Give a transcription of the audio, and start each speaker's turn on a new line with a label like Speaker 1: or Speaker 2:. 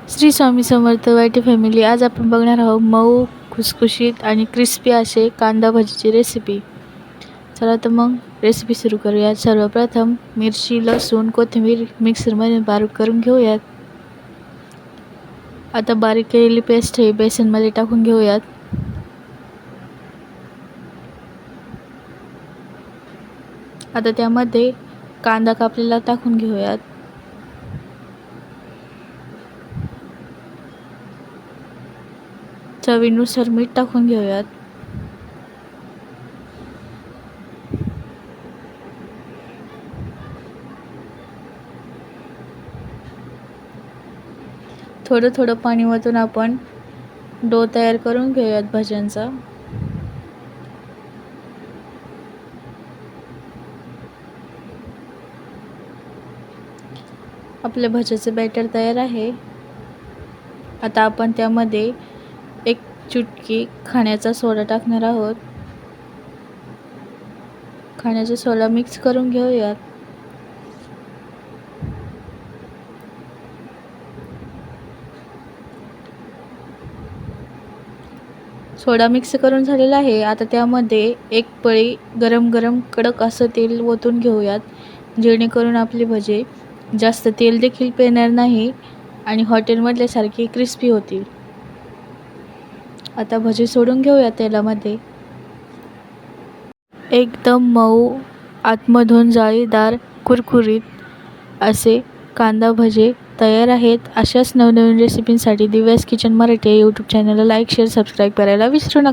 Speaker 1: Shri Swami Samarth YT family. आज आपण बघणार आहोत मऊ खुसखुशीत आणि क्रिस्पी असे कांदा भजीची रेसिपी. चला तर मग रेसिपी सुरू करूयात. सर्वप्रथम मिरची, लसूण, कोथिंबीर मिक्सरमध्ये बारीक करून घेऊयात. आता बारीक केलेली पेस्ट हे बेसनमध्ये टाकून घेऊयात. आता त्यामध्ये कांदा कापलेला टाकून घेऊयात. चवीनुसार मीठ टाकून घेऊयात. थोडं थोडं पाणी ओतून आपण डो तयार करून घेऊयात भज्यांचा. आपल्या भज्याचे बॅटर तयार आहे. आता आपण त्यामध्ये एक चुटकी खाण्याचा सोडा टाकणार आहोत. खाण्याचा सोडा मिक्स करून घेऊयात. सोडा मिक्स करून झालेला आहे. आता त्यामध्ये एक पळी गरम गरम कडक असं तेल ओतून घेऊयात, जेणेकरून आपले भजे जास्त तेल देखील पेणार नाही आणि हॉटेलमधल्यासारखे क्रिस्पी होतील. आता भजे सोडून घेऊया तेलामध्ये. एकदम मऊ, आतमधून जाळीदार, कुरकुरीत असे कांदा भजे तयार आहेत. अशाच नवनवीन रेसिपींसाठी दिव्यास किचन मराठी या यूट्यूब चॅनलला लाईक, शेअर, सबस्क्राईब करायला विसरू नका.